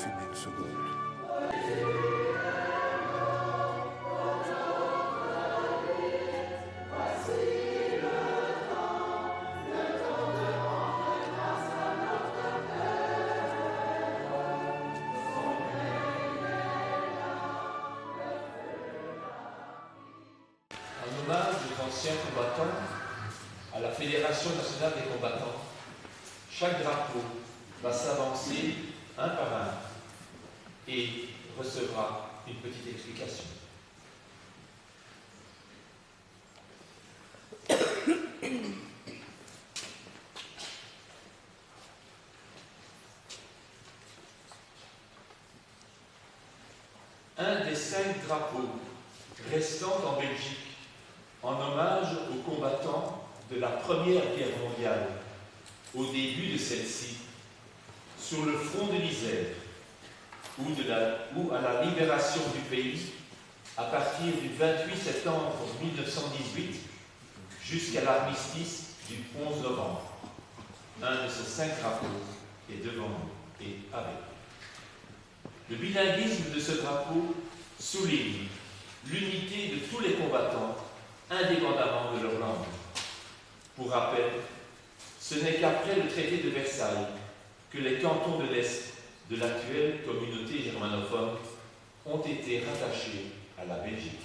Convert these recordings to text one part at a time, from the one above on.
fumer une seconde. En hommage aux anciens combattants, à la Fédération nationale des combattants, chaque drapeau va s'avancer un par un et recevra une petite explication. Un des 5 drapeaux restants en Belgique en hommage aux combattants de la Première Guerre mondiale, au début de celle-ci, sur le front de l'Isère, ou à la libération du pays à partir du 28 septembre 1918 jusqu'à l'armistice du 11 novembre. Un de ces 5 drapeaux est devant nous et avec nous. Le bilinguisme de ce drapeau souligne l'unité de tous les combattants, indépendamment de leur langue. Pour rappel, ce n'est qu'après le traité de Versailles que les cantons de l'Est de l'actuelle communauté germanophone ont été rattachés à la Belgique.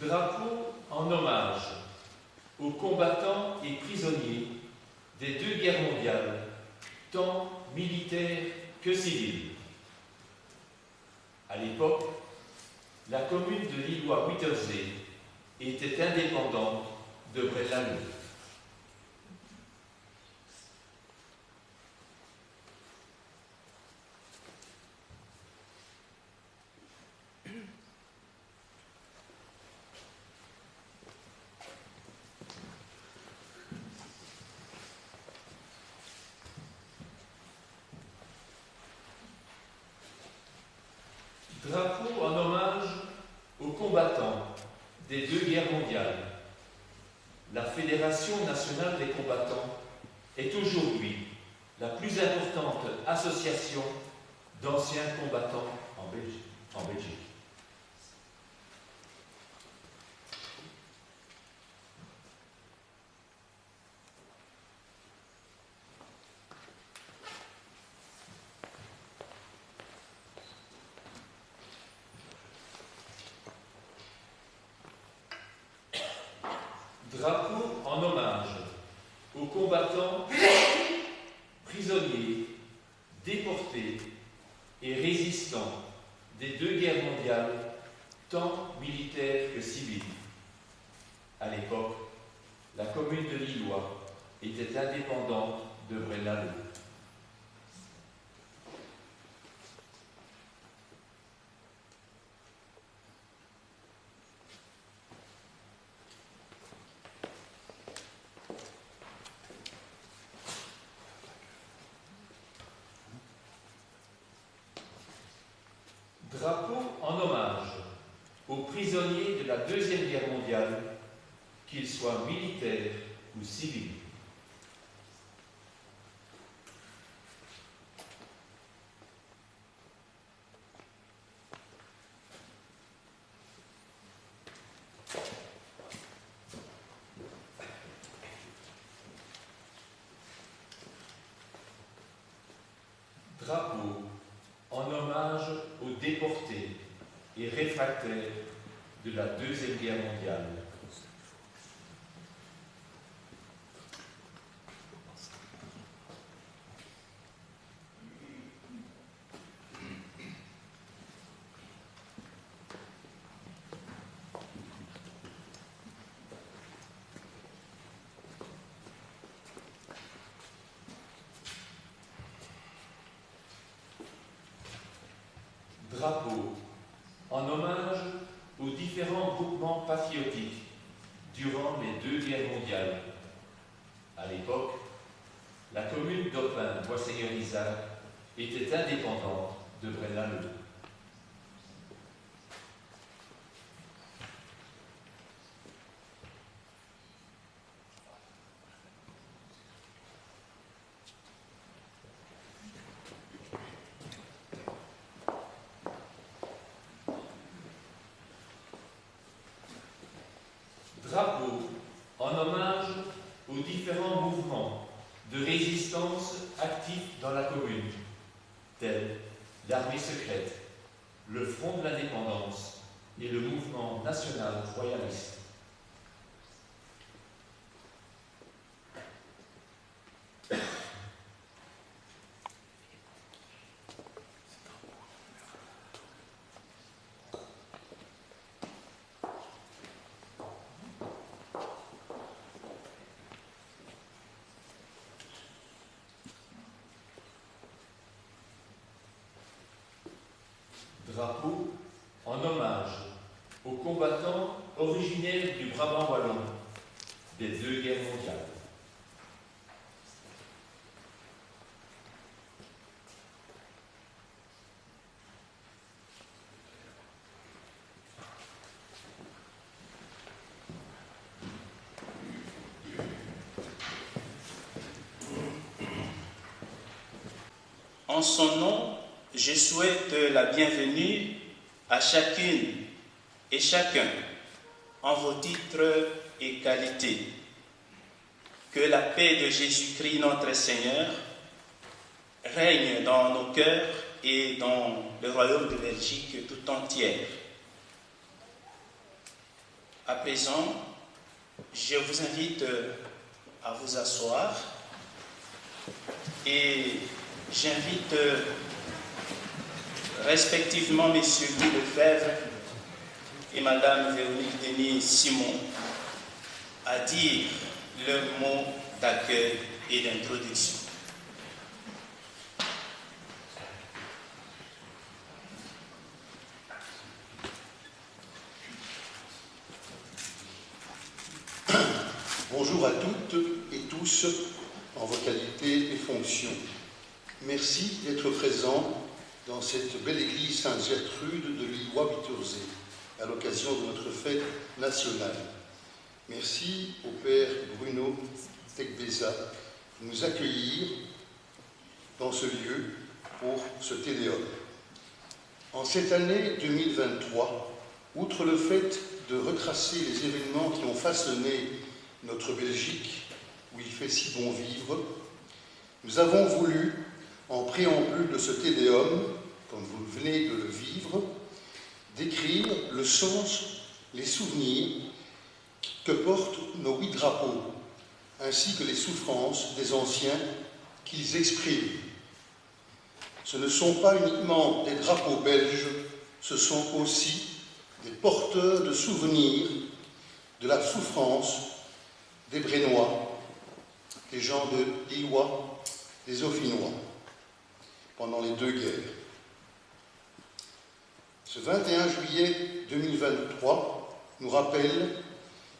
Drapeau en hommage aux combattants et prisonniers des 2 guerres mondiales, tant militaires que civiles. À l'époque, la commune de Lillois-Wittersee était indépendante de Braine-l'Alleud. Drapeau en hommage aux combattants des 2 guerres mondiales. La Fédération nationale des combattants est aujourd'hui la plus importante association d'anciens combattants en Belgique. Drapeau en hommage aux combattants, prisonniers, déportés et résistants des 2 guerres mondiales, tant militaires que civiles. À l'époque, la commune de Lillois était indépendante de Braine-l'Alleud. Drapeau en hommage aux prisonniers de la Deuxième Guerre mondiale, qu'ils soient militaires ou civils. Drapeau en hommage aux déportés et réfractaires de la Deuxième Guerre mondiale. Drapeau en hommage aux différents groupements patriotiques durant les 2 guerres mondiales. À l'époque, la commune d'Opin, Bois-Seigneur-Isaac, était indépendante de Braine-l'Alleud. Drapeau en hommage aux différents mouvements de résistance actifs dans la commune, tels l'armée secrète, le Front de l'indépendance et le mouvement national royaliste. Drapeau en hommage aux combattants originaires du Brabant wallon des 2 guerres mondiales. En son nom, je souhaite la bienvenue à chacune et chacun en vos titres et qualités. Que la paix de Jésus-Christ notre Seigneur règne dans nos cœurs et dans le royaume de Belgique tout entière. À présent, je vous invite à vous asseoir et j'invite respectivement M. Guy Lefebvre et Mme Véronique Denis-Simon à dire leur mot d'accueil et d'introduction. Bonjour à toutes et tous en vos qualités et fonctions. Merci d'être présents dans cette belle église Sainte-Gertrude de Lillois-Bitourzé, à l'occasion de notre fête nationale. Merci au Père Bruno Tekbeza de nous accueillir dans ce lieu pour ce Tédéum. En cette année 2023, outre le fait de retracer les événements qui ont façonné notre Belgique, où il fait si bon vivre, nous avons voulu, en préambule de ce Tédéum, comme vous venez de le vivre, décrire le sens, les souvenirs que portent nos 8 drapeaux, ainsi que les souffrances des anciens qu'ils expriment. Ce ne sont pas uniquement des drapeaux belges, ce sont aussi des porteurs de souvenirs de la souffrance des Brénois, des gens de Lillois, des Auphinois, pendant les 2 guerres. Ce 21 juillet 2023 nous rappelle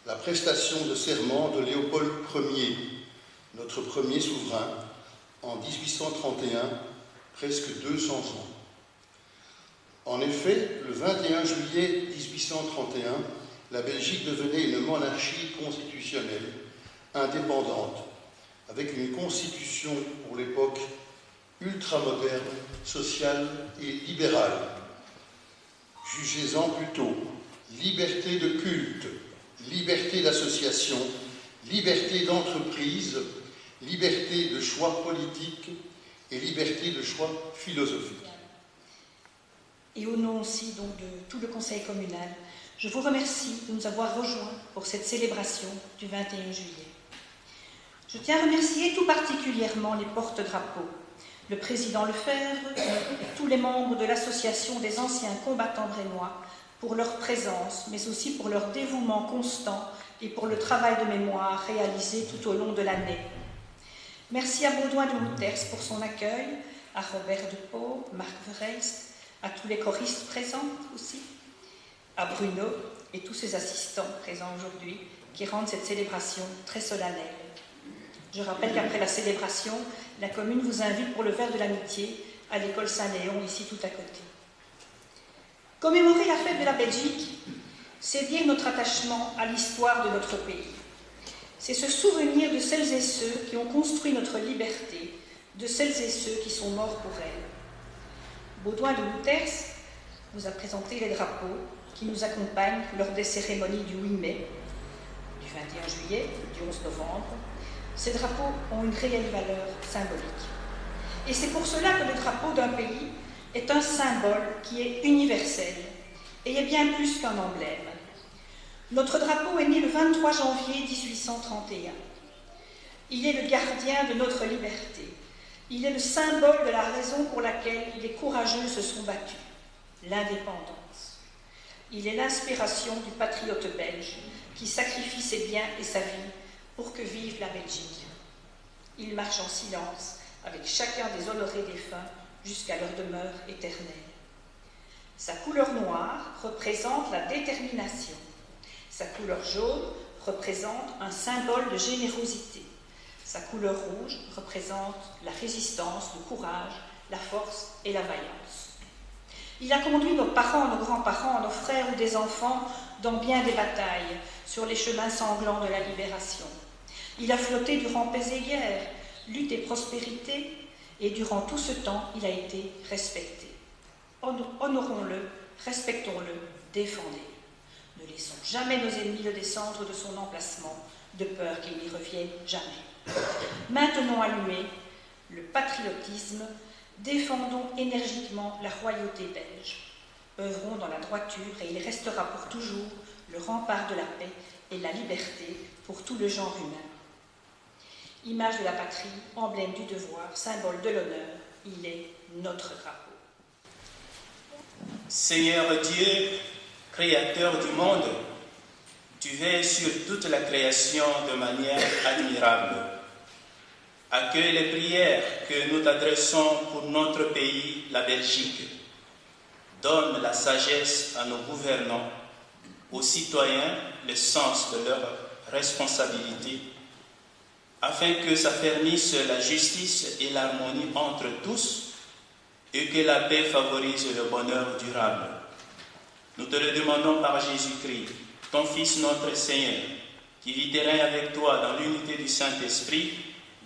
la prestation de serment de Léopold Ier, notre premier souverain, en 1831, presque 200 ans. En effet, le 21 juillet 1831, la Belgique devenait une monarchie constitutionnelle, indépendante, avec une constitution pour l'époque ultramoderne, sociale et libérale. Jugez-en plutôt liberté de culte, liberté d'association, liberté d'entreprise, liberté de choix politique et liberté de choix philosophique. Et au nom aussi donc de tout le Conseil communal, je vous remercie de nous avoir rejoints pour cette célébration du 21 juillet. Je tiens à remercier tout particulièrement les porte-drapeaux, le président Lefebvre et tous les membres de l'association des anciens combattants brénois pour leur présence, mais aussi pour leur dévouement constant et pour le travail de mémoire réalisé tout au long de l'année. Merci à Baudouin de Mouters pour son accueil, à Robert Depau, Marc Verheist, à tous les choristes présents aussi, à Bruno et tous ses assistants présents aujourd'hui, qui rendent cette célébration très solennelle. Je rappelle qu'après la célébration, la commune vous invite pour le verre de l'amitié à l'école Saint-Léon, ici tout à côté. Commémorer la fête de la Belgique, c'est dire notre attachement à l'histoire de notre pays. C'est se souvenir de celles et ceux qui ont construit notre liberté, de celles et ceux qui sont morts pour elle. Baudouin de Luters vous a présenté les drapeaux qui nous accompagnent lors des cérémonies du 8 mai, du 21 juillet, du 11 novembre. Ces drapeaux ont une réelle valeur symbolique. Et c'est pour cela que le drapeau d'un pays est un symbole qui est universel et est bien plus qu'un emblème. Notre drapeau est né le 23 janvier 1831. Il est le gardien de notre liberté. Il est le symbole de la raison pour laquelle les courageux se sont battus, l'indépendance. Il est l'inspiration du patriote belge qui sacrifie ses biens et sa vie pour que vive la Belgique. Il marche en silence avec chacun des honorés défunts jusqu'à leur demeure éternelle. Sa couleur noire représente la détermination. Sa couleur jaune représente un symbole de générosité. Sa couleur rouge représente la résistance, le courage, la force et la vaillance. Il a conduit nos parents, nos grands-parents, nos frères ou des enfants dans bien des batailles sur les chemins sanglants de la libération. Il a flotté durant paix et guerre, lutte et prospérité, et durant tout ce temps, il a été respecté. Honorons-le, respectons-le, défendez-le. Ne laissons jamais nos ennemis le descendre de son emplacement, de peur qu'il n'y revienne jamais. Maintenons allumé le patriotisme, défendons énergiquement la royauté belge. Œuvrons dans la droiture et il restera pour toujours le rempart de la paix et la liberté pour tout le genre humain. Image de la patrie, emblème du devoir, symbole de l'honneur, il est notre drapeau. Seigneur Dieu, Créateur du monde, tu veilles sur toute la création de manière admirable. Accueille les prières que nous t'adressons pour notre pays, la Belgique. Donne la sagesse à nos gouvernants, aux citoyens le sens de leurs responsabilités, afin que s'affermisse la justice et l'harmonie entre tous et que la paix favorise le bonheur durable. Nous te le demandons par Jésus-Christ, ton Fils notre Seigneur, qui vit et règne avec toi dans l'unité du Saint-Esprit,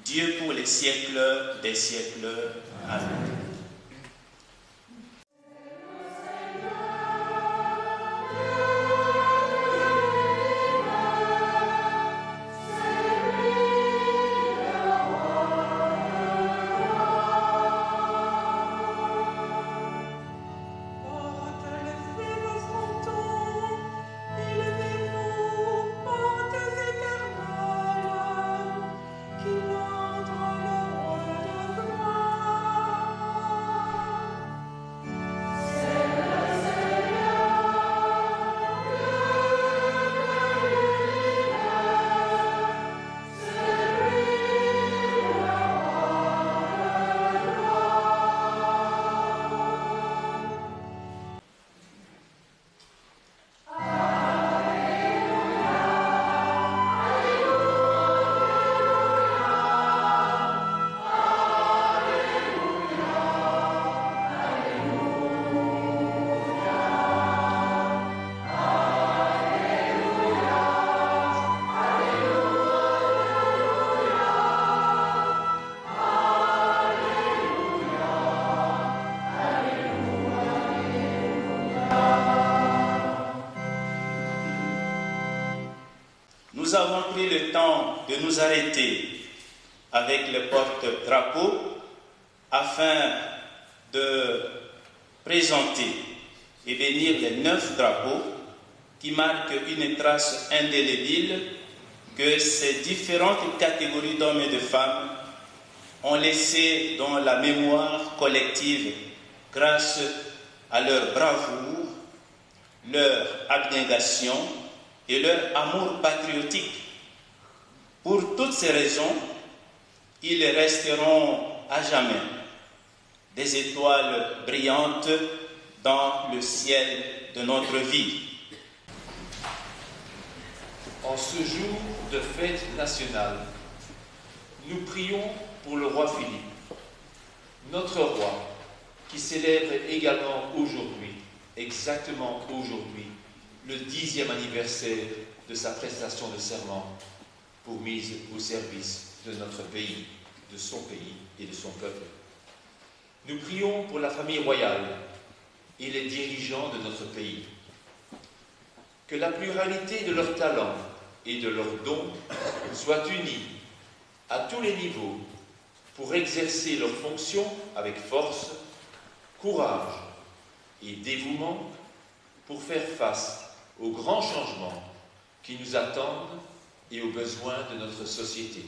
Dieu pour les siècles des siècles. Amen. Nous avons pris le temps de nous arrêter avec le porte-drapeau afin de présenter et bénir les 9 drapeaux qui marquent une trace indélébile que ces différentes catégories d'hommes et de femmes ont laissé dans la mémoire collective grâce à leur bravoure, leur abnégation et leur amour patriotique. Pour toutes ces raisons, ils resteront à jamais des étoiles brillantes dans le ciel de notre vie. En ce jour de fête nationale, nous prions pour le roi Philippe, notre roi, qui célèbre également aujourd'hui, exactement aujourd'hui, le 10e anniversaire de sa prestation de serment pour mise au service de notre pays, de son pays et de son peuple. Nous prions pour la famille royale et les dirigeants de notre pays. Que la pluralité de leurs talents et de leurs dons soit unie à tous les niveaux pour exercer leurs fonctions avec force, courage et dévouement pour faire face aux grands changements qui nous attendent et aux besoins de notre société.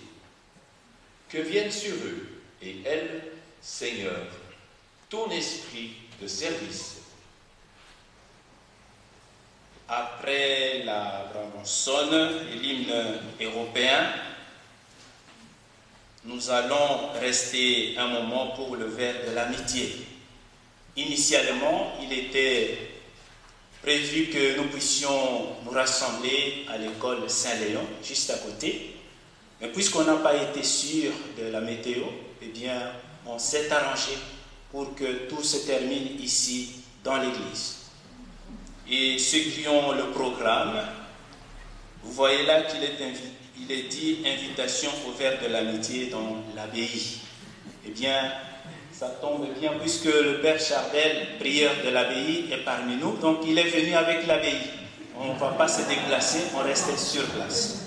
Que vienne sur eux et elles, Seigneur, ton esprit de service. Après la brabançonne et l'hymne européen, nous allons rester un moment pour le verre de l'amitié. Initialement, il était prévu que nous puissions nous rassembler à l'école Saint-Léon, juste à côté. Mais puisqu'on n'a pas été sûr de la météo, eh bien, on s'est arrangé pour que tout se termine ici, dans l'église. Et ceux qui ont le programme, vous voyez là qu'il est dit invitation au verre de l'amitié dans l'abbaye. Eh bien, ça tombe bien puisque le Père Chardel, prieur de l'abbaye, est parmi nous. Donc, il est venu avec l'abbaye. On ne va pas se déplacer, on reste sur place.